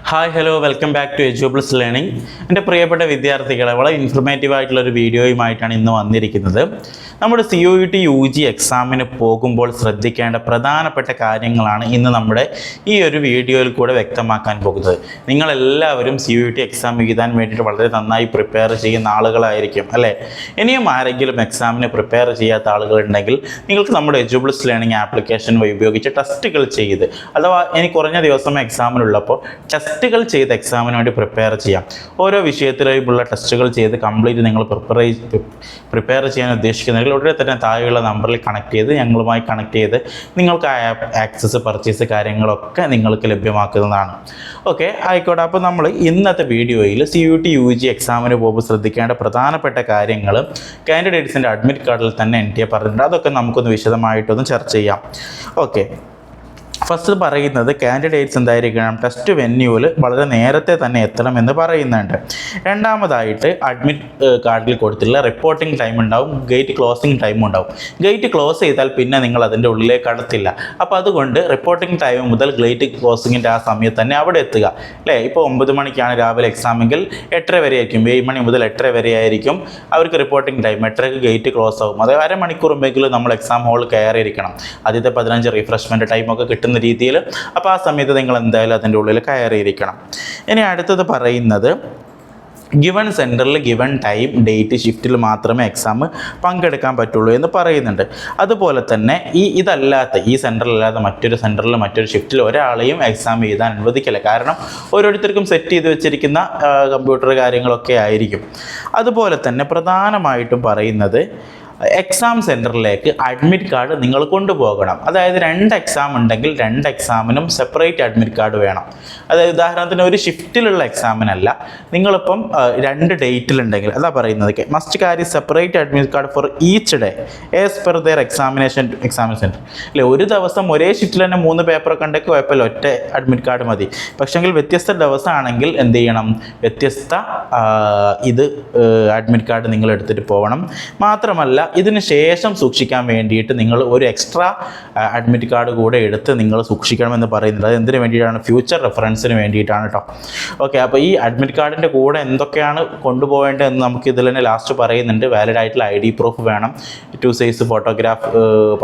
Hi hello welcome back to Eduplus learning. എൻ്റെ പ്രിയപ്പെട്ട വിദ്യാർത്ഥികളെ, വളരെ ഇൻഫർമേറ്റീവ് ആയിട്ടുള്ളൊരു വീഡിയോയുമായിട്ടാണ് ഇന്ന് വന്നിരിക്കുന്നത്. നമ്മുടെ CUET UG എക്സാമിന് പോകുമ്പോൾ ശ്രദ്ധിക്കേണ്ട പ്രധാനപ്പെട്ട കാര്യങ്ങളാണ് ഇന്ന് നമ്മുടെ ഈ ഒരു വീഡിയോയിൽ കൂടെ വ്യക്തമാക്കാൻ പോകുന്നത്. നിങ്ങളെല്ലാവരും CUET എക്സാം എഴുതാൻ വേണ്ടിയിട്ട് വളരെ നന്നായി പ്രിപ്പയർ ചെയ്യുന്ന ആളുകളായിരിക്കും അല്ലേ? ഇനിയും ആരെങ്കിലും എക്സാമിന് പ്രിപ്പയർ ചെയ്യാത്ത ആളുകളുണ്ടെങ്കിൽ നിങ്ങൾക്ക് നമ്മുടെ എജ്യൂപ്ലസ് ലേണിംഗ് ആപ്ലിക്കേഷൻ ഉപയോഗിച്ച് ടെസ്റ്റുകൾ ചെയ്ത്, അഥവാ ഇനി കുറഞ്ഞ ദിവസം എക്സാമിനുള്ളപ്പോൾ ടെസ്റ്റുകൾ ചെയ്ത് എക്സാമിന് വേണ്ടി പ്രിപ്പയർ ചെയ്യാം. ഓരോ വിഷയത്തിലേക്കുള്ള ടെസ്റ്റുകൾ ചെയ്ത് കംപ്ലീറ്റ് നിങ്ങൾ പ്രിപ്പയർ ചെയ്യാൻ ഉദ്ദേശിക്കുന്നെങ്കിൽ ഉടനെ തന്നെ താഴെയുള്ള നമ്പറിൽ കണക്ട് ചെയ്ത് ഞങ്ങളുമായി കണക്ട് ചെയ്ത് നിങ്ങൾക്ക് ആക്സസ് പർച്ചേസ് കാര്യങ്ങളൊക്കെ നിങ്ങൾക്ക് ലഭ്യമാക്കുന്നതാണ്. ഓക്കെ, ആയിക്കോട്ടെ. അപ്പോൾ നമ്മൾ ഇന്നത്തെ വീഡിയോയിൽ CUET UG എക്സാമിന് പോകുമ്പോൾ ശ്രദ്ധിക്കേണ്ട പ്രധാനപ്പെട്ട കാര്യങ്ങൾ കാൻഡിഡേറ്റ്സിൻ്റെ അഡ്മിറ്റ് കാർഡിൽ തന്നെ NTA പറഞ്ഞിട്ടുണ്ട്. അതൊക്കെ നമുക്കൊന്ന് വിശദമായിട്ടൊന്ന് ചർച്ച ചെയ്യാം. ഓക്കെ, ഫസ്റ്റ് പറയുന്നത് കാൻഡിഡേറ്റ്സ് എന്തായിരിക്കണം, ടെസ്റ്റ് വെന്യൂവിൽ വളരെ നേരത്തെ തന്നെ എത്തണമെന്ന് പറയുന്നുണ്ട്. രണ്ടാമതായിട്ട് അഡ്മിറ്റ് കാർഡിൽ കൊടുത്തിട്ടുള്ള റിപ്പോർട്ടിംഗ് ടൈം ഉണ്ടാവും, ഗേറ്റ് ക്ലോസിംഗ് ടൈം ഉണ്ടാവും. ഗേറ്റ് ക്ലോസ് ചെയ്താൽ പിന്നെ നിങ്ങൾ അതിൻ്റെ ഉള്ളിലേക്ക് കടത്തില്ല. അപ്പോൾ അതുകൊണ്ട് റിപ്പോർട്ടിംഗ് ടൈം മുതൽ ഗേറ്റ് ക്ലോസിങ്ങിൻ്റെ ആ സമയത്ത് തന്നെ അവിടെ എത്തുക അല്ലേ. ഇപ്പോൾ 9 മണിക്കാണ് രാവിലെ എക്സാമെങ്കിൽ 8:30 വരെ ആയിരിക്കും, 7 മണി മുതൽ 8:30 വരെ ആയിരിക്കും അവർക്ക് റിപ്പോർട്ടിംഗ് ടൈം. 8:30 ഗേറ്റ് ക്ലോസ് ആകും. അത് അരമണിക്കൂർ മുമ്പെങ്കിലും നമ്മൾ എക്സാം ഹാളിൽ കയറിയിരിക്കണം. ആദ്യത്തെ 15 റീഫ്രഷ്മെൻറ്റ് ടൈമൊക്കെ കിട്ടുന്ന രീതിയിൽ. അപ്പോൾ ആ സമയത്ത് നിങ്ങൾ എന്തായാലും അതിൻ്റെ ഉള്ളിൽ കയറിയിരിക്കണം. ഇനി അടുത്തത് പറയുന്നത് ഗിവൺ സെൻറ്ററിൽ ഗിവൺ ടൈം ഡേറ്റ് ഷിഫ്റ്റിൽ മാത്രമേ എക്സാം പങ്കെടുക്കാൻ പറ്റുള്ളൂ എന്ന് പറയുന്നുണ്ട്. അതുപോലെ തന്നെ ഇതല്ലാത്ത ഈ സെൻറ്ററിലല്ലാത്ത മറ്റൊരു സെൻറ്ററിൽ മറ്റൊരു ഷിഫ്റ്റിൽ ഒരാളെയും എക്സാം എഴുതാൻ അനുവദിക്കില്ല. കാരണം ഓരോരുത്തർക്കും സെറ്റ് ചെയ്ത് വെച്ചിരിക്കുന്ന കമ്പ്യൂട്ടർ കാര്യങ്ങളൊക്കെ ആയിരിക്കും. അതുപോലെ തന്നെ പ്രധാനമായിട്ടും പറയുന്നത് എക്സാം സെൻറ്ററിലേക്ക് അഡ്മിറ്റ് കാർഡ് നിങ്ങൾ കൊണ്ടുപോകണം. അതായത് 2 എക്സാം ഉണ്ടെങ്കിൽ 2 എക്സാമിനും സെപ്പറേറ്റ് അഡ്മിറ്റ് കാർഡ് വേണം. അതായത് ഉദാഹരണത്തിന് ഒരു ഷിഫ്റ്റിലുള്ള എക്സാമിനല്ല, നിങ്ങളിപ്പം 2 ഡേറ്റിലുണ്ടെങ്കിൽ അതാ പറയുന്നത് must carry separate admit card for each day as per their exam centre അല്ലേ. ഒരു ദിവസം ഒരേ ഷിഫ്റ്റിൽ തന്നെ 3 പേപ്പറൊക്കെ ഉണ്ടെങ്കിൽ കുഴപ്പമില്ല, ഒറ്റ അഡ്മിറ്റ് കാർഡ് മതി. പക്ഷെങ്കിൽ വ്യത്യസ്ത ദിവസമാണെങ്കിൽ എന്ത് ചെയ്യണം, വ്യത്യസ്ത അഡ്മിറ്റ് കാർഡ് നിങ്ങൾ എടുത്തിട്ട് പോകണം. മാത്രമല്ല ഇതിന് ശേഷം സൂക്ഷിക്കാൻ വേണ്ടിയിട്ട് നിങ്ങൾ ഒരു എക്സ്ട്രാ അഡ്മിറ്റ് കാർഡ് കൂടെ എടുത്ത് നിങ്ങൾ സൂക്ഷിക്കണമെന്ന് പറയുന്നുണ്ട്. അത് എന്തിനു വേണ്ടിയിട്ടാണ്, ഫ്യൂച്ചർ റെഫറൻസിന് വേണ്ടിയിട്ടാണ് കേട്ടോ. ഓക്കെ, അപ്പോൾ ഈ അഡ്മിറ്റ് കാർഡിൻ്റെ കൂടെ എന്തൊക്കെയാണ് കൊണ്ടുപോകേണ്ടതെന്ന് നമുക്ക് ഇതിൽ തന്നെ ലാസ്റ്റ് പറയുന്നുണ്ട്. വാലിഡ് ആയിട്ടുള്ള ID പ്രൂഫ് വേണം, 2 size photograph,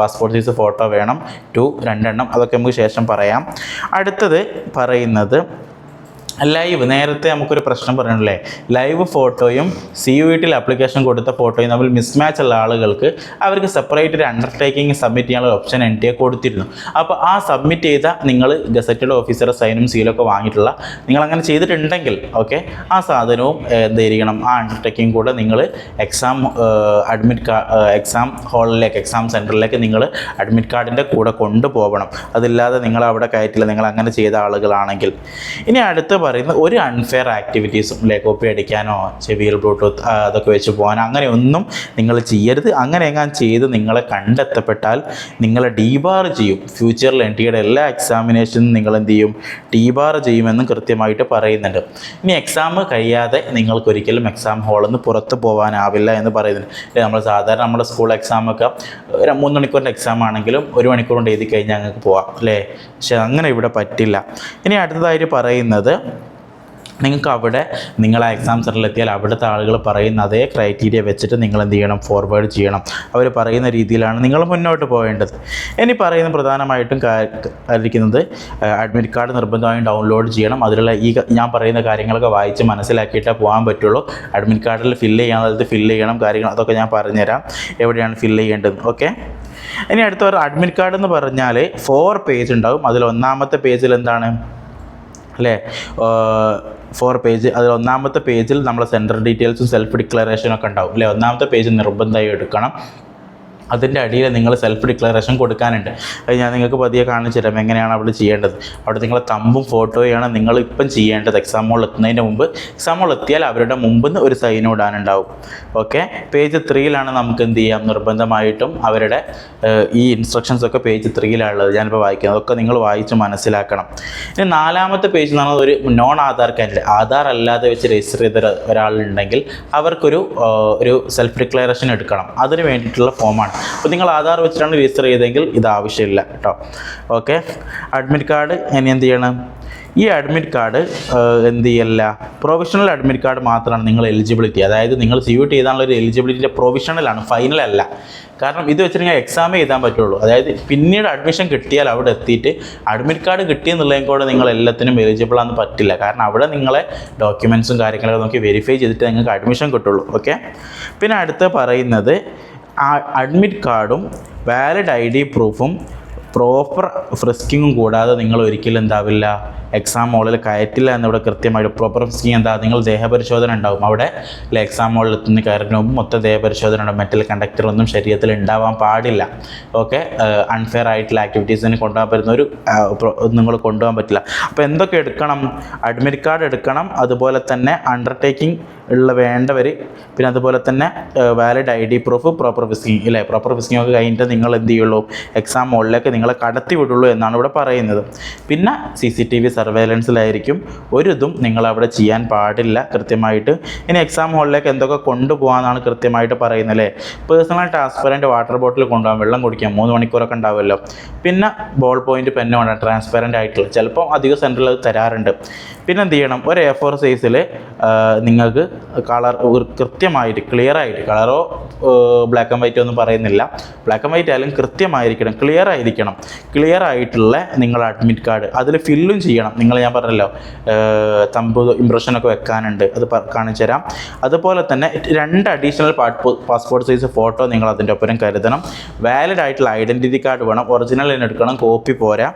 passport size photo വേണം, 2 എണ്ണം. അതൊക്കെ നമുക്ക് ശേഷം പറയാം. അടുത്തത് പറയുന്നത് ലൈവ്. നേരത്തെ നമുക്കൊരു പ്രശ്നം പറഞ്ഞില്ലേ, ലൈവ് ഫോട്ടോയും CUET ആപ്ലിക്കേഷൻ കൊടുത്ത ഫോട്ടോയും തമ്മിൽ മിസ്മാച്ച് ഉള്ള ആളുകൾക്ക് അവർക്ക് സെപ്പറേറ്റ് ഒരു അണ്ടർടേക്കിംഗ് സബ്മിറ്റ് ചെയ്യാനുള്ള ഓപ്ഷൻ NTA കൊടുത്തിരുന്നു. അപ്പോൾ ആ സബ്മിറ്റ് ചെയ്ത നിങ്ങൾ ഗസറ്റഡ് ഓഫീസറുടെ സൈനും സീലൊക്കെ വാങ്ങിയിട്ടുള്ള നിങ്ങൾ അങ്ങനെ ചെയ്തിട്ടുണ്ടെങ്കിൽ ഓക്കെ, ആ സാധനവും എന്തായിരിക്കണം, ആ അണ്ടർടേക്കിംഗ് കൂടെ നിങ്ങൾ എക്സാം ഹാളിലേക്ക്, എക്സാം സെൻറ്ററിലേക്ക് നിങ്ങൾ അഡ്മിറ്റ് കാർഡിൻ്റെ കൂടെ കൊണ്ടുപോകണം. അതില്ലാതെ നിങ്ങൾ അവിടെ കയറ്റില്ല, നിങ്ങൾ അങ്ങനെ ചെയ്ത ആളുകളാണെങ്കിൽ. ഇനി അടുത്ത പറയുന്ന ഒരു അൺഫെയർ ആക്ടിവിറ്റീസും കോപ്പി അടിക്കാനോ ചെവിയിൽ ബ്ലൂടൂത്ത് അതൊക്കെ വെച്ച് പോകാനോ അങ്ങനെയൊന്നും നിങ്ങൾ ചെയ്യരുത്. അങ്ങനെ എങ്ങാനും ചെയ്ത് നിങ്ങളെ കണ്ടെത്തപ്പെട്ടാൽ നിങ്ങളെ ഡീബാർ ചെയ്യും. ഫ്യൂച്ചറിൽ NTAയുടെ എല്ലാ എക്സാമിനേഷനും നിങ്ങൾ എന്ത് ചെയ്യും, ഡീബാർ ചെയ്യുമെന്നും കൃത്യമായിട്ട് പറയുന്നുണ്ട്. ഇനി എക്സാം കഴിയാതെ നിങ്ങൾക്കൊരിക്കലും എക്സാം ഹാളിൽ നിന്ന് പുറത്ത് പോകാനാവില്ല എന്ന് പറയുന്നുണ്ട്. നമ്മൾ സാധാരണ നമ്മുടെ സ്കൂൾ എക്സാമൊക്കെ 3 മണിക്കൂറിൻ്റെ എക്സാം ആണെങ്കിലും 1 മണിക്കൂർ കൊണ്ട് എഴുതി കഴിഞ്ഞാൽ ഞങ്ങൾക്ക് പോവാം അല്ലേ. പക്ഷെ അങ്ങനെ ഇവിടെ പറ്റില്ല. ഇനി അടുത്തതായിട്ട് പറയുന്നത് നിങ്ങൾക്ക് അവിടെ നിങ്ങൾ ആ എക്സാം സെൻറ്ററിലെത്തിയാൽ അവിടുത്തെ ആളുകൾ പറയുന്ന അതേ ക്രൈറ്റീരിയ വെച്ചിട്ട് നിങ്ങൾ എന്ത് ചെയ്യണം, ഫോർവേഡ് ചെയ്യണം. അവർ പറയുന്ന രീതിയിലാണ് നിങ്ങൾ മുന്നോട്ട് പോകേണ്ടത്. ഇനി പറയുന്ന പ്രധാനമായിട്ടും ആയിരിക്കുന്നത് അഡ്മിറ്റ് കാർഡ് നിർബന്ധമായും ഡൗൺലോഡ് ചെയ്യണം. അതിലുള്ള ഞാൻ പറയുന്ന കാര്യങ്ങളൊക്കെ വായിച്ച് മനസ്സിലാക്കിയിട്ടേ പോകാൻ പറ്റുള്ളൂ. അഡ്മിറ്റ് കാർഡിൽ ഫില്ല് ചെയ്യാനുള്ളത് ഫില്ല് ചെയ്യണം. കാര്യങ്ങൾ അതൊക്കെ ഞാൻ പറഞ്ഞുതരാം എവിടെയാണ് ഫില്ല് ചെയ്യേണ്ടത്. ഓക്കെ, ഇനി അടുത്ത അഡ്മിറ്റ് കാർഡ് എന്ന് പറഞ്ഞാൽ 4 പേജ് ഉണ്ടാവും. അതിൽ 1ാമത്തെ പേജിൽ എന്താണ് അല്ലേ, 4 പേജ്. അതിൽ 1ാമത്തെ പേജിൽ നമ്മളെ സെൻറ്റർ ഡീറ്റെയിൽസും സെൽഫ് ഡിക്ലറേഷനും ഒക്കെ ഉണ്ടാവും അല്ലേ. 1ാമത്തെ പേജ് നിർബന്ധമായി എടുക്കണം. അതിൻ്റെ അടിയിൽ നിങ്ങൾ സെൽഫ് ഡിക്ലറേഷൻ കൊടുക്കാനുണ്ട്. അത് ഞാൻ നിങ്ങൾക്ക് പതിയെ കാണിച്ചു തരാം എങ്ങനെയാണ് അവിടെ ചെയ്യേണ്ടത്. അവിടെ നിങ്ങളെ തമ്പും ഫോട്ടോയാണ് നിങ്ങൾ ഇപ്പം ചെയ്യേണ്ടത്. എക്സാം ഹോളിൽ എത്തുന്നതിന് മുമ്പ്, എക്സാം ഹോളിൽ എത്തിയാൽ അവരുടെ മുമ്പിൽ നിന്ന് ഒരു സൈൻ ഇടാനുണ്ടാവും. ഓക്കെ, പേജ് 3ലാണ് നമുക്ക് എന്ത് ചെയ്യാം, നിർബന്ധമായിട്ടും അവരുടെ ഈ ഇൻസ്ട്രക്ഷൻസൊക്കെ പേജ് 3ലാണുള്ളത്. ഞാനിപ്പോൾ വായിക്കുന്നത് അതൊക്കെ നിങ്ങൾ വായിച്ച് മനസ്സിലാക്കണം. ഇനി 4ാമത്തെ പേജ് എന്ന് പറഞ്ഞാൽ ഒരു നോൺ ആധാർ കാൻഡിഡേറ്റ്, ആധാർ അല്ലാതെ വെച്ച് രജിസ്റ്റർ ചെയ്ത ഒരാളുണ്ടെങ്കിൽ അവർക്കൊരു സെൽഫ് ഡിക്ലറേഷൻ എടുക്കണം. അതിന് വേണ്ടിയിട്ടുള്ള ഫോമാണ്. അപ്പോൾ നിങ്ങൾ ആധാർ വെച്ചിട്ടാണ് രജിസ്റ്റർ ചെയ്തെങ്കിൽ ഇത് ആവശ്യമില്ല കേട്ടോ. ഓക്കെ, അഡ്മിറ്റ് കാർഡ് ഇനി എന്ത് ചെയ്യണം, ഈ അഡ്മിറ്റ് കാർഡ് എന്ത് ചെയ്യല്ല, പ്രൊവിഷണൽ അഡ്മിറ്റ് കാർഡ് മാത്രമാണ് നിങ്ങൾ എലിജിബിലിറ്റി. അതായത് നിങ്ങൾ CUT ചെയ്താനുള്ള ഒരു എലിജിബിലിറ്റിൻ്റെ പ്രൊവിഷണലാണ്, ഫൈനൽ അല്ല. കാരണം ഇത് വെച്ചിട്ടുണ്ടെങ്കിൽ എക്സാം എഴുതാൻ പറ്റുള്ളൂ. അതായത് പിന്നീട് അഡ്മിഷൻ കിട്ടിയാൽ അവിടെ എത്തിയിട്ട് അഡ്മിറ്റ് കാർഡ് കിട്ടിയെന്നുള്ളതും കൂടെ നിങ്ങൾ എല്ലാത്തിനും എലിജിബിൾ ആണെന്ന് പറ്റില്ല. കാരണം അവിടെ നിങ്ങളെ ഡോക്യുമെൻറ്റ്സും കാര്യങ്ങളൊക്കെ നോക്കി വെരിഫൈ ചെയ്തിട്ട് നിങ്ങൾക്ക് അഡ്മിഷൻ കിട്ടുള്ളൂ. ഓക്കെ. പിന്നെ അടുത്ത് പറയുന്നത് അഡ്മിറ്റ് കാർഡും വാലിഡ് ID പ്രൂഫും പ്രോപ്പർ ഫ്രിസ്കിങ്ങും കൂടാതെ നിങ്ങൾ ഒരിക്കലും എന്താവില്ല, എക്സാം ഹോളിൽ കയറ്റില്ല എന്നിവിടെ കൃത്യമായിട്ട് പ്രോപ്പർ ഫ്രിസ്കിങ് എന്താ, നിങ്ങൾ ദേഹപരിശോധന ഉണ്ടാവും അവിടെ. എക്സാം ഹോളിൽ എത്തുന്ന കയറുന്നതിന് മുമ്പ് മൊത്തം ദേഹപരിശോധന ഉണ്ടാവും. മെറ്റൽ കണ്ടക്ടറൊന്നും ശരീരത്തിൽ ഉണ്ടാവാൻ പാടില്ല. ഓക്കെ. അൺഫെയർ ആയിട്ടുള്ള ആക്ടിവിറ്റീസിന് കൊണ്ടുപോകാൻ പറ്റുന്ന ഒരു നിങ്ങൾ കൊണ്ടുപോകാൻ പറ്റില്ല. അപ്പോൾ എന്തൊക്കെ എടുക്കണം? അഡ്മിറ്റ് കാർഡ് എടുക്കണം, അതുപോലെ തന്നെ അണ്ടർടേക്കിംഗ് ഉള്ള വേണ്ടവർ, പിന്നെ അതുപോലെ തന്നെ വാലിഡ് ID പ്രൂഫ്, പ്രോപ്പർ ഫിസ്കിങ് ഇല്ലേ. പ്രോപ്പർ ഫിസ്കിങ് ഒക്കെ കഴിഞ്ഞിട്ട് നിങ്ങൾ എന്ത് ചെയ്യുള്ളൂ, എക്സാം ഹോളിലേക്ക് നിങ്ങളെ കടത്തി വിടുള്ളൂ എന്നാണ് ഇവിടെ പറയുന്നത്. പിന്നെ CCTV സർവൈലൻസിലായിരിക്കും. ഒരു ഇതും നിങ്ങൾ അവിടെ ചെയ്യാൻ പാടില്ല കൃത്യമായിട്ട്. ഇനി എക്സാം ഹോളിലേക്ക് എന്തൊക്കെ കൊണ്ടുപോകാമെന്നാണ് കൃത്യമായിട്ട് പറയുന്നത് അല്ലേ. പേഴ്സണൽ ട്രാൻസ്പെറൻറ്റ് വാട്ടർ ബോട്ടിൽ കൊണ്ടുപോകാം, വെള്ളം കുടിക്കാം, 3 മണിക്കൂറൊക്കെ ഉണ്ടാവുമല്ലോ. പിന്നെ ബോൾ പോയിൻറ്റ് പെന്ന് വേണം, ട്രാൻസ്പെറൻ്റ് ആയിട്ടുള്ള. ചിലപ്പോൾ അധികം സെൻറ്ററിൽ അത് തരാറുണ്ട്. പിന്നെ എന്ത് ചെയ്യണം, ഒരു A4 സൈസിൽ നിങ്ങൾക്ക് കളർ കൃത്യമായിട്ട് ക്ലിയർ ആയിട്ട്, കളറോ ബ്ലാക്ക് ആൻഡ് വൈറ്റ് ഒന്നും പറയുന്നില്ല, ബ്ലാക്ക് ആൻഡ് വൈറ്റ് ആയാലും കൃത്യമായിരിക്കണം, ക്ലിയർ ആയിരിക്കണം. ക്ലിയർ ആയിട്ടുള്ള നിങ്ങളുടെ അഡ്മിറ്റ് കാർഡ് അതിൽ ഫില്ലും ചെയ്യണം. ഞാൻ പറഞ്ഞല്ലോ തമ്പ് ഇംപ്രഷനൊക്കെ വെക്കാനുണ്ട്, അത് കാണിച്ചു തരാം. അതുപോലെ തന്നെ 2 അഡീഷണൽ പാസ്പോർട്ട് സൈസ് ഫോട്ടോ നിങ്ങൾ അതിൻ്റെ ഒപ്പം കരുതണം. വാലിഡ് ആയിട്ടുള്ള ഐഡൻറ്റിറ്റി കാർഡ് വേണം, ഒറിജിനൽ തന്നെ എടുക്കണം, കോപ്പി പോരാ.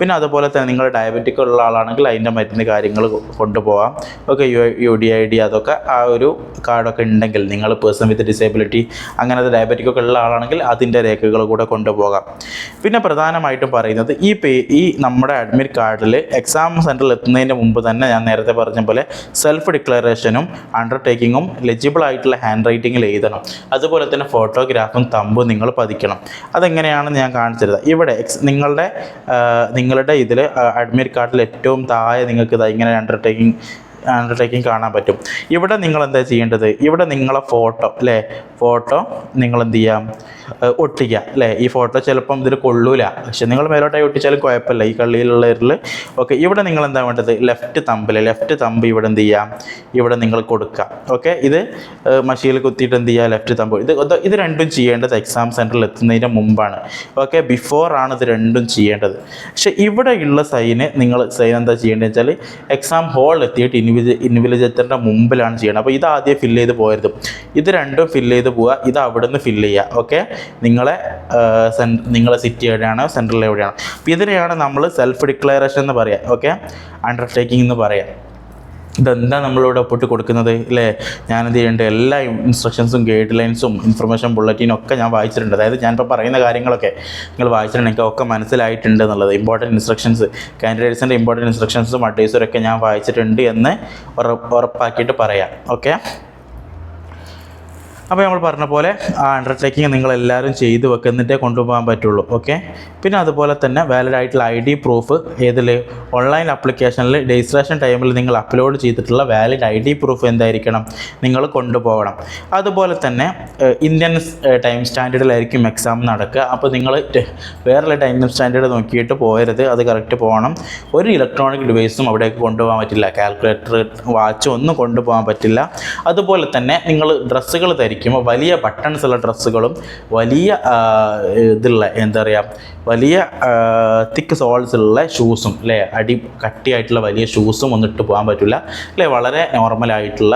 പിന്നെ അതുപോലെ തന്നെ നിങ്ങൾ ഡയബറ്റിക് ഉള്ള ആളാണെങ്കിൽ അതിൻ്റെ മരുന്ന് കാര്യങ്ങൾ കൊണ്ടുപോകാം. ഓക്കെ. UDID അതൊക്കെ ആ ഒരു കാർഡൊക്കെ ഉണ്ടെങ്കിൽ, നിങ്ങൾ പേഴ്സൺ വിത്ത് ഡിസേബിലിറ്റി അങ്ങനത്തെ ഡയബറ്റിക് ഒക്കെ ഉള്ള ആളാണെങ്കിൽ അതിൻ്റെ രേഖകൾ കൂടെ കൊണ്ടുപോകാം. പിന്നെ പ്രധാനമായിട്ടും പറയുന്നത് ഈ നമ്മുടെ അഡ്മിറ്റ് കാർഡിൽ എക്സാം സെൻറ്ററിൽ എത്തുന്നതിന് മുമ്പ് തന്നെ ഞാൻ നേരത്തെ പറഞ്ഞ പോലെ സെൽഫ് ഡിക്ലറേഷനും അണ്ടർടേക്കിങ്ങും ലെജിബിൾ ആയിട്ടുള്ള ഹാൻഡ് റൈറ്റിങ്ങിൽ എഴുതണം. അതുപോലെ തന്നെ ഫോട്ടോഗ്രാഫും തമ്പും നിങ്ങൾ പതിക്കണം. അതെങ്ങനെയാണെന്ന് ഞാൻ കാണിച്ചിരുന്നത്. ഇവിടെ നിങ്ങളുടെ ഇതിൽ അഡ്മിറ്റ് കാർഡിൽ ഏറ്റവും താഴെ നിങ്ങൾക്ക് ഇങ്ങനെ അണ്ടർടേക്കിംഗ് കാണാൻ പറ്റും. ഇവിടെ നിങ്ങൾ എന്താ ചെയ്യേണ്ടത്, ഇവിടെ നിങ്ങളെ ഫോട്ടോ നിങ്ങൾ എന്ത് ചെയ്യാം, ഒട്ടിക്കുക അല്ലേ. ഈ ഫോട്ടോ ചിലപ്പം ഇതിൽ കൊള്ളൂല, പക്ഷെ നിങ്ങൾ മേലോട്ടായി ഒട്ടിച്ചാലും കുഴപ്പമില്ല ഈ കള്ളിയിലുള്ളവരിൽ. ഓക്കെ. ഇവിടെ നിങ്ങൾ എന്താ വേണ്ടത്, ലെഫ്റ്റ് തമ്പ് ഇവിടെ എന്ത് ചെയ്യാം, ഇവിടെ നിങ്ങൾ കൊടുക്കുക. ഓക്കെ. ഇത് മഷിയിൽ കുത്തിയിട്ട് എന്ത് ചെയ്യുക, ലെഫ്റ്റ് തമ്പ്. ഇത് രണ്ടും ചെയ്യേണ്ടത് എക്സാം സെൻറ്ററിൽ എത്തുന്നതിന് മുമ്പാണ്. ഓക്കെ. ബിഫോറാണ് ഇത് രണ്ടും ചെയ്യേണ്ടത്. പക്ഷെ ഇവിടെയുള്ള സൈൻ എന്താ ചെയ്യേണ്ടത് വെച്ചാൽ എക്സാം ഹോളിൽ എത്തിയിട്ട് ഇൻവിജിലേറ്ററിൻ്റെ മുമ്പിലാണ് ചെയ്യണം. അപ്പോൾ ഇത് ആദ്യം ഫില്ല് ചെയ്ത് പോകരുത്, ഇത് രണ്ടും ഫില്ല് ചെയ്ത് പോവുക, ഇത് അവിടെ നിന്ന് ഫില്ല് ചെയ്യുക. ഓക്കെ. നിങ്ങളെ സിറ്റി എവിടെയാണ്, സെൻട്രൽ എവിടെയാണ്. അപ്പോൾ ഇതിനെയാണ് നമ്മൾ സെൽഫ് ഡിക്ലറേഷൻ എന്ന് പറയാം. ഓക്കെ. അണ്ടർടേക്കിംഗ് എന്ന് പറയാം. ഇതെന്താ നമ്മളിവിടെ ഒപ്പിട്ട് കൊടുക്കുന്നത് അല്ലേ. ഞാനെന്ത് ചെയ്യേണ്ടത്, എല്ലാ ഇൻസ്ട്രക്ഷൻസും ഗൈഡ് ലൈൻസും ഇൻഫർമേഷൻ ബുള്ളറ്റിനും ഒക്കെ ഞാൻ വായിച്ചിട്ടുണ്ട്. അതായത് ഞാനിപ്പോൾ പറയുന്ന കാര്യങ്ങളൊക്കെ നിങ്ങൾ വായിച്ചിട്ടുണ്ട്, എനിക്കൊക്കെ മനസ്സിലായിട്ടുണ്ട് എന്നുള്ളത്. ഇമ്പോർട്ടൻറ്റ് ഇൻസ്ട്രക്ഷൻസ്, കാൻഡിഡേറ്റ്സിൻ്റെ ഇമ്പോർട്ടൻറ്റ് ഇൻസ്ട്രക്ഷൻസും അഡ്വൈസറും ഒക്കെ ഞാൻ വായിച്ചിട്ടുണ്ട് എന്ന് ഉറപ്പാക്കിയിട്ട് പറയാം. ഓക്കെ. അപ്പോൾ നമ്മൾ പറഞ്ഞ പോലെ ആ അണ്ടർടേക്കിങ് നിങ്ങളെല്ലാവരും ചെയ്ത് വെക്കുന്നിട്ടേ കൊണ്ടുപോകാൻ പറ്റുള്ളൂ. ഓക്കെ. പിന്നെ അതുപോലെ തന്നെ വാലിഡ് ആയിട്ടുള്ള ID പ്രൂഫ് ഓൺലൈൻ ആപ്ലിക്കേഷനിൽ രജിസ്ട്രേഷൻ ടൈമിൽ നിങ്ങൾ അപ്ലോഡ് ചെയ്തിട്ടുള്ള വാലിഡ് ID പ്രൂഫ് എന്തായിരിക്കണം, നിങ്ങൾ കൊണ്ടുപോകണം. അതുപോലെ തന്നെ ഇന്ത്യൻ ടൈം സ്റ്റാൻഡേർഡിലായിരിക്കും എക്സാം നടക്കുക. അപ്പോൾ നിങ്ങൾ വേറെ ടൈം സ്റ്റാൻഡേർഡ് നോക്കിയിട്ട് പോകരുത്, അത് കറക്റ്റ് പോകണം. ഒരു ഇലക്ട്രോണിക് ഡിവൈസും അവിടേക്ക് കൊണ്ടുപോകാൻ പറ്റില്ല, കാൽക്കുലേറ്റർ, വാച്ച് ഒന്നും കൊണ്ടുപോകാൻ പറ്റില്ല. അതുപോലെ തന്നെ നിങ്ങൾ ഡ്രസ്സുകൾ വലിയ ബട്ടൺസ് ഉള്ള ഡ്രസ്സുകളും വലിയ വലിയ തിക്ക് സോൾസ് ഉള്ള ഷൂസും കട്ടിയായിട്ടുള്ള വലിയ ഷൂസും ഒന്നും ഇട്ട് പോകാൻ പറ്റില്ല വളരെ നോർമലായിട്ടുള്ള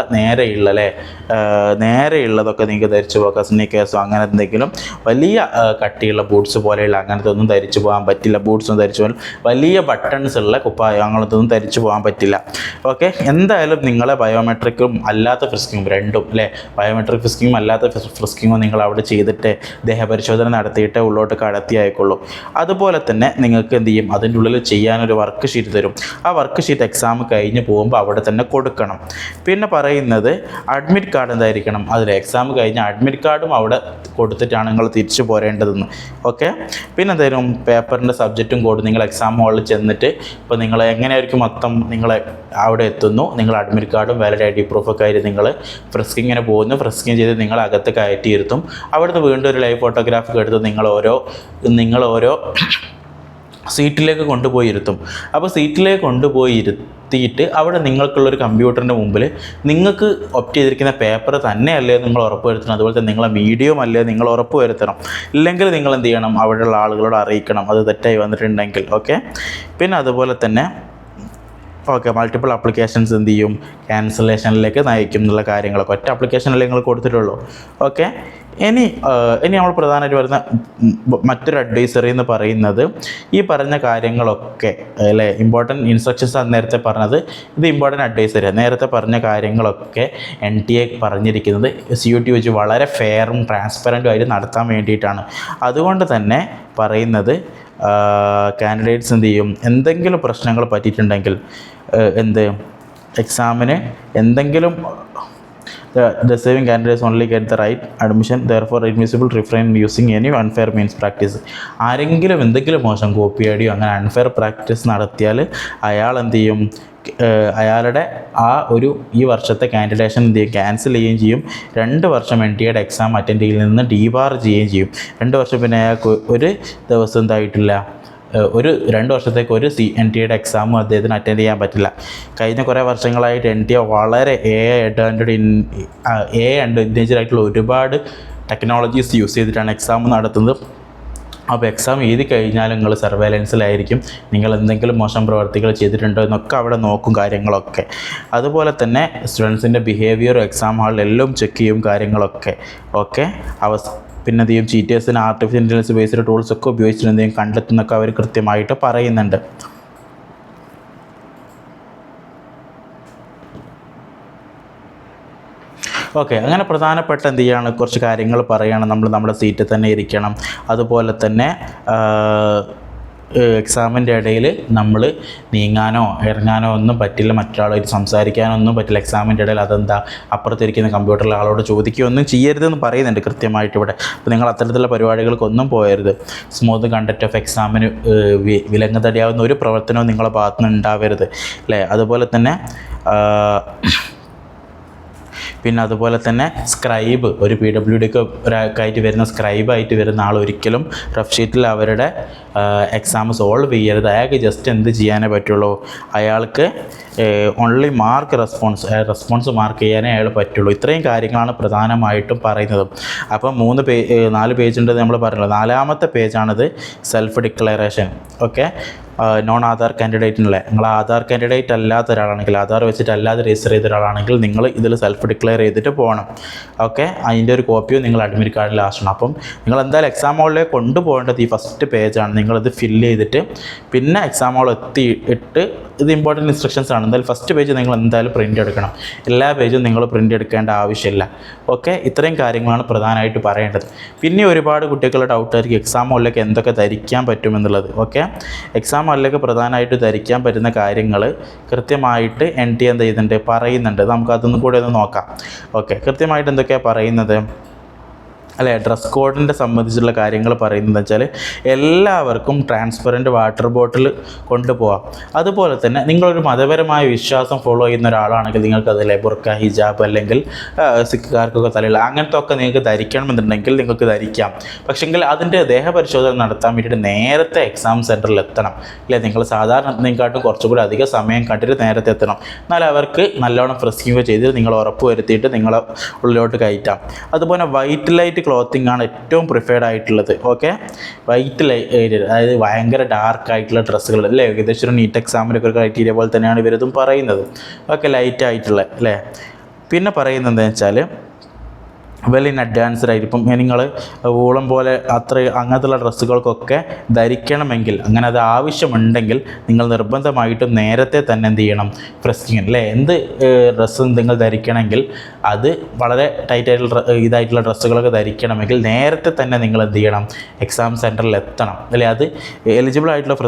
നേരെയുള്ളതൊക്കെ നിങ്ങൾക്ക് ധരിച്ചു പോകാം. സ്നീക്കേഴ്സോ അങ്ങനെ എന്തെങ്കിലും വലിയ കട്ടിയുള്ള ബൂട്ട്സ് പോലെയുള്ള അങ്ങനത്തെ ഒന്നും ധരിച്ചു പോകാൻ പറ്റില്ല. ബൂട്ട്സൊന്നും ധരിച്ചു പോകാൻ, വലിയ ബട്ടൺസ് ഉള്ള കുപ്പായം അങ്ങനത്തൊന്നും ധരിച്ചു പോകാൻ പറ്റില്ല. ഓക്കെ. എന്തായാലും നിങ്ങളെ ബയോമെട്രിക്കും അല്ലാത്ത ഫ്രിസ്കിങ്ങും രണ്ടും ബയോമെട്രിക് ഫ്രിസ്കിങ്ങും അല്ലാത്ത ഫ്രിസ്കിങ്ങും നിങ്ങൾ അവിടെ ചെയ്തിട്ട് ദേഹപരിശോധന നടത്തിയിട്ട് ഉള്ളോട്ട് കടത്തി അയക്കുള്ളൂ. അതുപോലെ തന്നെ നിങ്ങൾക്ക് എന്ത് ചെയ്യും, അതിൻ്റെ ഉള്ളിൽ ചെയ്യാനൊരു വർക്ക് ഷീറ്റ് തരും. ആ വർക്ക് ഷീറ്റ് എക്സാം കഴിഞ്ഞ് പോകുമ്പോൾ അവിടെ തന്നെ കൊടുക്കണം. പിന്നെ പറയുന്നത് അഡ്മിറ്റ് കാർഡ് എന്തായിരിക്കണം, അതിൽ എക്സാം കഴിഞ്ഞ് അഡ്മിറ്റ് കാർഡും അവിടെ കൊടുത്തിട്ടാണ് നിങ്ങൾ തിരിച്ചു പോരേണ്ടതെന്ന്. ഓക്കെ. പിന്നെ എന്തായാലും പേപ്പറിൻ്റെ സബ്ജക്റ്റും കോഡ് നിങ്ങൾ എക്സാം ഹാളിൽ ചെന്നിട്ട് ഇപ്പോൾ നിങ്ങൾ എങ്ങനെയായിരിക്കും മൊത്തം നിങ്ങൾ അവിടെ എത്തുന്നു, നിങ്ങൾ അഡ്മിറ്റ് കാർഡും വാലിഡ് ID പ്രൂഫൊക്കെ ആയിട്ട് നിങ്ങൾ ഫ്രിസ്കിങ്ങിന് പോകുന്നു. ഫ്രിസ്കിങ് ചെയ്ത് നിങ്ങൾ അകത്ത് കയറ്റിയിരുത്തും. അവിടുന്ന് വീണ്ടും ഒരു ലൈവ് ഫോട്ടോഗ്രാഫ് എടുത്ത് നിങ്ങൾ ഓരോ സീറ്റിലേക്ക് കൊണ്ടുപോയി ഇരുത്തും. അപ്പോൾ സീറ്റിലേക്ക് കൊണ്ടുപോയി ഇരുത്തിയിട്ട് അവിടെ നിങ്ങൾക്കുള്ളൊരു കമ്പ്യൂട്ടറിൻ്റെ മുമ്പിൽ നിങ്ങൾക്ക് ഒപ്റ്റ് ചെയ്തിരിക്കുന്ന പേപ്പർ തന്നെയല്ലേ നിങ്ങൾ ഉറപ്പ് വരുത്തണം. അതുപോലെ തന്നെ നിങ്ങളെ മീഡിയം അല്ലേ നിങ്ങൾ ഉറപ്പ് വരുത്തണം. ഇല്ലെങ്കിൽ നിങ്ങൾ എന്ത് ചെയ്യണം, അവിടെയുള്ള ആളുകളോട് അറിയിക്കണം അത് തെറ്റായി വന്നിട്ടുണ്ടെങ്കിൽ. ഓക്കെ, പിന്നെ അതുപോലെ തന്നെ മൾട്ടിപ്പിൾ ആപ്ലിക്കേഷൻസ് എന്ത് ചെയ്യും, ക്യാൻസലേഷനിലേക്ക് നയിക്കും എന്നുള്ള കാര്യങ്ങളൊക്കെ ഒറ്റ ആപ്ലിക്കേഷനല്ലേ നിങ്ങൾ കൊടുത്തിട്ടുള്ളൂ. ഓക്കെ, ഇനി നമ്മൾ പ്രധാനമായിട്ട് വരുന്ന മറ്റൊരു അഡ്വൈസറി എന്ന് പറയുന്നത് ഈ പറഞ്ഞ കാര്യങ്ങളൊക്കെ അല്ലേ, ഇമ്പോർട്ടൻറ്റ് ഇൻസ്ട്രക്ഷൻസ് ആണ് നേരത്തെ പറഞ്ഞത്. ഇത് ഇമ്പോർട്ടൻറ്റ് അഡ്വൈസറിയാണ്. നേരത്തെ പറഞ്ഞ കാര്യങ്ങളൊക്കെ NTA പറഞ്ഞിരിക്കുന്നത് CUT വെച്ച് വളരെ ഫെയറും ട്രാൻസ്പെറൻറ്റും ആയിട്ട് നടത്താൻ വേണ്ടിയിട്ടാണ്. അതുകൊണ്ട് തന്നെ പറയുന്നത് കാൻഡിഡേറ്റ്സ് എന്ത് ചെയ്യും, എന്തെങ്കിലും പ്രശ്നങ്ങൾ പറ്റിയിട്ടുണ്ടെങ്കിൽ എക്സാമിന് എന്തെങ്കിലും the saving candidates only get the right admission, therefore admissible refrain using any unfair means practice. ആരെങ്കിലും എന്തെങ്കിലും മോശം കോപ്പി അടിയോ അങ്ങനെ അൺഫെയർ പ്രാക്ടീസ് നടത്തിയാൽ അയാൾ എന്ത് ചെയ്യും, അയാളുടെ ഈ വർഷത്തെ കാൻഡിഡേഷൻ എന്ത് ചെയ്യും, ക്യാൻസൽ ചെയ്യുകയും ചെയ്യും. 2 വർഷം NTA എക്സാം അറ്റൻഡ് ചെയ്യൽ നിന്ന് ഡീബാർ ചെയ്യുകയും ചെയ്യും. 2 വർഷം പിന്നെ അയാൾക്ക് ഒരു ദിവസം എന്തായിട്ടില്ല, 2 വർഷത്തേക്ക് ഒരു NTA എക്സാമും അദ്ദേഹത്തിന് അറ്റൻഡ് ചെയ്യാൻ പറ്റില്ല. കഴിഞ്ഞ കുറേ വർഷങ്ങളായിട്ട് NTA വളരെ അഡ്വാൻറ്റേജായിട്ടുള്ള ഒരുപാട് ടെക്നോളജീസ് യൂസ് ചെയ്തിട്ടാണ് എക്സാം നടത്തുന്നത്. അപ്പോൾ എക്സാം എഴുതി കഴിഞ്ഞാൽ നിങ്ങൾ സർവൈലൻസിലായിരിക്കും. നിങ്ങൾ എന്തെങ്കിലും മോശം പ്രവർത്തികൾ ചെയ്തിട്ടുണ്ടോ എന്നൊക്കെ അവിടെ നോക്കും കാര്യങ്ങളൊക്കെ. അതുപോലെ തന്നെ സ്റ്റുഡൻസിൻ്റെ ബിഹേവിയറും എക്സാം ഹാളിൽ എല്ലാം ചെക്ക് ചെയ്യും കാര്യങ്ങളൊക്കെ. ഓക്കെ, പിന്നെ എന്ത് ചെയ്യും, ചീറ്റേഴ്സിന് ആർട്ടിഫിഷ്യൽ ഇൻ്റലിജൻസ് ബേസ്ഡ് ടൂൾസ് ഒക്കെ ഉപയോഗിച്ചിട്ട് എന്തെങ്കിലും കണ്ടെത്തുന്നൊക്കെ അവർ കൃത്യമായിട്ട് പറയുന്നുണ്ട്. ഓക്കെ, അങ്ങനെ പ്രധാനപ്പെട്ട എന്ത് ചെയ്യാണ്, കുറച്ച് കാര്യങ്ങൾ പറയുകയാണ്. നമ്മുടെ സീറ്റിൽ തന്നെ ഇരിക്കണം. അതുപോലെ തന്നെ എക്സാമിൻ്റെ ഇടയിൽ നമ്മൾ നീങ്ങാനോ ഇറങ്ങാനോ ഒന്നും പറ്റില്ല, മറ്റൊരാളായിട്ട് സംസാരിക്കാനോ ഒന്നും പറ്റില്ല എക്സാമിൻ്റെ ഇടയിൽ. അതെന്താ, അപ്പുറത്തിരിക്കുന്ന കമ്പ്യൂട്ടറിലെ ആളോട് ചോദിക്കുകയൊന്നും ചെയ്യരുതെന്ന് പറയുന്നുണ്ട് കൃത്യമായിട്ട് ഇവിടെ. അപ്പോൾ നിങ്ങൾ അത്തരത്തിലുള്ള പരിപാടികൾക്കൊന്നും പോകരുത്. സ്മൂത്ത് കണ്ടക്റ്റ് ഓഫ് എക്സാമിന് വിലങ്ങുതടിയാവുന്ന ഒരു പ്രവർത്തനവും നിങ്ങളുടെ ഭാഗത്തുനിന്ന് ഉണ്ടാവരുത് അല്ലേ. അതുപോലെ തന്നെ സ്ക്രൈബ്, ഒരു PWDക്ക് ഒരാൾക്കായിട്ട് വരുന്ന സ്ക്രൈബായിട്ട് വരുന്ന ആൾ ഒരിക്കലും റഫ് ഷീറ്റിൽ അവരുടെ എക്സാം സോൾവ് ചെയ്യരുത്. അയാൾക്ക് ജസ്റ്റ് എന്ത് ചെയ്യാനേ പറ്റുള്ളൂ, അയാൾക്ക് ഓൺലി റെസ്പോൺസ് മാർക്ക് ചെയ്യാനേ അയാൾ പറ്റുള്ളൂ. ഇത്രയും കാര്യങ്ങളാണ് പ്രധാനമായിട്ടും പറയുന്നത്. അപ്പം 4 പേജുണ്ട് നമ്മൾ പറഞ്ഞല്ലോ. 4ാമത്തെ പേജാണിത്, self declaration. Okay, non Aadhaar കാൻഡിഡേറ്റിനുള്ള, നിങ്ങൾ ആധാർ കാൻഡിഡേറ്റ് അല്ലാത്ത ഒരാളാണെങ്കിൽ, ആധാർ വെച്ചിട്ട് അല്ലാതെ രജിസ്റ്റർ ചെയ്ത ഒരാളാണെങ്കിൽ നിങ്ങൾ ഇതിൽ സെൽഫ് ഡിക്ലെയർ ചെയ്തിട്ട് പോകണം. ഓക്കെ, അതിൻ്റെ ഒരു കോപ്പിയും നിങ്ങൾ അഡ്മിറ്റ് കാർഡിൽ ആക്കണം. അപ്പം നിങ്ങൾ എന്തായാലും എക്സാം ഹോളിലേക്ക് കൊണ്ടുപോകേണ്ടത് ഈ ഫസ്റ്റ് പേജാണ്. നിങ്ങളിത് ഫില്ല് ചെയ്തിട്ട് പിന്നെ എക്സാം ഹോൾ എത്തിയിട്ട്, ഇത് ഇമ്പോർട്ടൻറ്റ് ഇൻസ്ട്രക്ഷൻസ് ആണ്. എന്തായാലും ഫസ്റ്റ് പേജ് നിങ്ങൾ എന്തായാലും പ്രിൻ്റ് എടുക്കണം. എല്ലാ പേജും നിങ്ങൾ പ്രിൻ്റ് എടുക്കേണ്ട ആവശ്യമില്ല. ഓക്കെ, ഇത്രയും കാര്യങ്ങളാണ് പ്രധാനമായിട്ട് പറയേണ്ടത്. പിന്നെ ഒരുപാട് കുട്ടികളുടെ ഡൗട്ടായിരിക്കും എക്സാം ഹോളിലേക്ക് എന്തൊക്കെ ധരിക്കാൻ പറ്റുമെന്നുള്ളത്. ഓക്കെ, എക്സാം ഹോളിലേക്ക് പ്രധാനമായിട്ട് ധരിക്കാൻ പറ്റുന്ന കാര്യങ്ങൾ കൃത്യമായിട്ട് NTA എന്ത് ചെയ്യുന്നുണ്ട്, പറയുന്നുണ്ട്. നമുക്കതൊന്നും കൂടെ ഒന്ന് നോക്കാം. ഓക്കെ, കൃത്യമായിട്ട് എന്തൊക്കെയാണ് പറയുന്നത് അല്ലേ. ഡ്രസ് കോഡിൻ്റെ സംബന്ധിച്ചുള്ള കാര്യങ്ങൾ പറയുന്നത് വെച്ചാൽ എല്ലാവർക്കും ട്രാൻസ്പെറൻറ്റ് വാട്ടർ ബോട്ടിൽ കൊണ്ടുപോകാം. അതുപോലെ തന്നെ നിങ്ങളൊരു മതപരമായ വിശ്വാസം ഫോളോ ചെയ്യുന്ന ഒരാളാണെങ്കിൽ നിങ്ങൾക്കതിലെ ബുർക്ക, ഹിജാബ് അല്ലെങ്കിൽ സിഖുകാർക്കൊക്കെ തലയില്ല അങ്ങനത്തെ ഒക്കെ നിങ്ങൾക്ക് ധരിക്കണമെന്നുണ്ടെങ്കിൽ നിങ്ങൾക്ക് ധരിക്കാം. പക്ഷെങ്കിൽ അതിൻ്റെ ദേഹപരിശോധന നടത്താൻ വേണ്ടിയിട്ട് നേരത്തെ എക്സാം സെൻറ്ററിൽ എത്തണം അല്ലേ. നിങ്ങൾ സാധാരണക്കാട്ടും കുറച്ചുകൂടി അധികം സമയം കണ്ടിട്ട് നേരത്തെ എത്തണം. എന്നാൽ അവർക്ക് നല്ലോണം ഫ്രസ്കിങ് ചെയ്ത് നിങ്ങൾ ഉറപ്പ് വരുത്തിയിട്ട് നിങ്ങളെ ഉള്ളിലോട്ട് കയറ്റാം. അതുപോലെ വൈറ്റ് ലൈറ്റ് ക്ലോത്തിങ് ആണ് ഏറ്റവും പ്രിഫേർഡ് ആയിട്ടുള്ളത്. ഓക്കെ, വൈറ്റ് ലൈറ്റ്, അതായത് ഭയങ്കര ഡാർക്ക് ആയിട്ടുള്ള ഡ്രസ്സുകൾ അല്ലേ, ഏകദേശം ഒരു നീറ്റ് എക്സാമിനൊക്കെ ഒരു ക്രൈറ്റീരിയ പോലെ തന്നെയാണ് ഇവരിതും പറയുന്നത്. ഓക്കെ, ലൈറ്റ് ആയിട്ടുള്ള അല്ലേ. പിന്നെ പറയുന്നത് എന്താണെന്ന് വെച്ചാൽ വെൽ ഇൻ അഡ്വാൻസ്ഡ് ആയിട്ട്, ഇപ്പം നിങ്ങൾ വൂളം പോലെ അങ്ങനത്തുള്ള ഡ്രസ്സുകൾക്കൊക്കെ ധരിക്കണമെങ്കിൽ, അങ്ങനെ അത് ആവശ്യമുണ്ടെങ്കിൽ നിങ്ങൾ നിർബന്ധമായിട്ടും നേരത്തെ തന്നെ എന്ത് ചെയ്യണം, ഫ്രസ്കിങ് അല്ലേ. എന്ത് ഡ്രസ്സ് നിങ്ങൾ ധരിക്കണമെങ്കിൽ അത് വളരെ ടൈറ്റായിട്ടുള്ള ഇതായിട്ടുള്ള ഡ്രസ്സുകളൊക്കെ ധരിക്കണമെങ്കിൽ നേരത്തെ തന്നെ നിങ്ങൾ എന്ത് ചെയ്യണം, എക്സാം സെൻറ്ററിൽ എത്തണം അല്ലേ. അത് എലിജിബിൾ ആയിട്ടുള്ള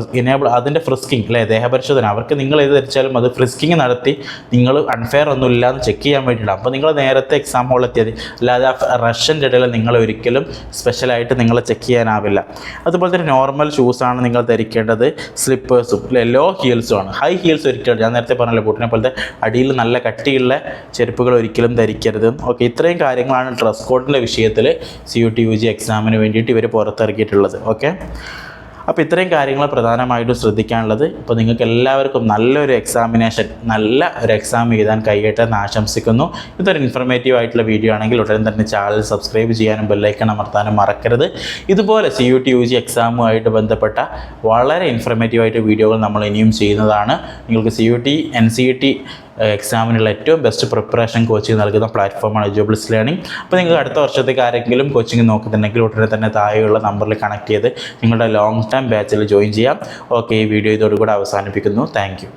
അതിൻ്റെ ഫ്രിസ്കിങ് അല്ലേ, ദേഹപരിശോധന, അവർക്ക് നിങ്ങൾ ഏത് ധരിച്ചാലും അത് ഫ്രിസ്കിങ് നടത്തി നിങ്ങൾ അൺഫെയർ ഒന്നും ഇല്ലാന്ന് ചെക്ക് ചെയ്യാൻ വേണ്ടിയിട്ടാണ്. അപ്പോൾ നിങ്ങൾ നേരത്തെ എക്സാം ഹോളിൽ എത്തിയത്, അല്ലാതെ റഷ്യൻ്റെ ഇടയിൽ നിങ്ങൾ ഒരിക്കലും സ്പെഷ്യലായിട്ട് നിങ്ങളെ ചെക്ക് ചെയ്യാനാവില്ല. അതുപോലെ തന്നെ നോർമൽ ഷൂസാണ് നിങ്ങൾ ധരിക്കേണ്ടത്, സ്ലിപ്പേഴ്സും അല്ലേ, ലോ ഹീൽസും ആണ്. ഹൈ ഹീൽസ് ഒരിക്കലും, ഞാൻ നേരത്തെ പറഞ്ഞല്ലോ ബൂട്ടിനെ പോലത്തെ അടിയിൽ നല്ല കട്ടിയുള്ള ചെരുപ്പുകൾ ഒരിക്കലും ധരിക്കരുത്. ഓക്കെ, ഇത്രയും കാര്യങ്ങളാണ് ഡ്രസ് കോഡിൻ്റെ വിഷയത്തിൽ CUT UG എക്സാമിന് വേണ്ടിയിട്ട് ഇവർ പുറത്തിറക്കിയിട്ടുള്ളത്. ഓക്കെ, അപ്പോൾ ഇത്രയും കാര്യങ്ങൾ പ്രധാനമായിട്ടും ശ്രദ്ധിക്കാനുള്ളത്. ഇപ്പോൾ നിങ്ങൾക്ക് എല്ലാവർക്കും നല്ലൊരു എക്സാമിനേഷൻ, നല്ല ഒരു എക്സാം എഴുതാൻ കഴിയട്ടെ എന്ന് ആശംസിക്കുന്നു. ഇതൊരു ഇൻഫർമേറ്റീവ് ആയിട്ടുള്ള വീഡിയോ ആണെങ്കിൽ ഉടൻ തന്നെ ചാനൽ സബ്സ്ക്രൈബ് ചെയ്യാനും ബെല്ലൈക്കൺ അമർത്താനും മറക്കരുത്. ഇതുപോലെ CUT UG എക്സാമുമായിട്ട് ബന്ധപ്പെട്ട വളരെ ഇൻഫർമേറ്റീവ് ആയിട്ട് വീഡിയോകൾ നമ്മൾ ഇനിയും ചെയ്യുന്നതാണ്. നിങ്ങൾക്ക് CUT NCET എക്സാമിനുള്ള ഏറ്റവും ബെസ്റ്റ് പ്രിപ്പറേഷൻ കോച്ചിങ് നൽകുന്ന പ്ലാറ്റ്ഫോമാണ് എജ്യൂബിൾസ് ലേണിംഗ്. അപ്പോൾ നിങ്ങൾക്ക് അടുത്ത വർഷത്തേക്ക് ആരെങ്കിലും കോച്ചിങ് നോക്കുന്നുണ്ടെങ്കിൽ ഉടനെ തന്നെ താഴെയുള്ള നമ്പറിൽ കണക്ട് ചെയ്ത് നിങ്ങളുടെ ലോങ് ടൈം ബാച്ചിൽ ജോയിൻ ചെയ്യാം. ഓക്കെ, ഈ വീഡിയോ ഇതോടുകൂടി അവസാനിപ്പിക്കുന്നു. Thank you.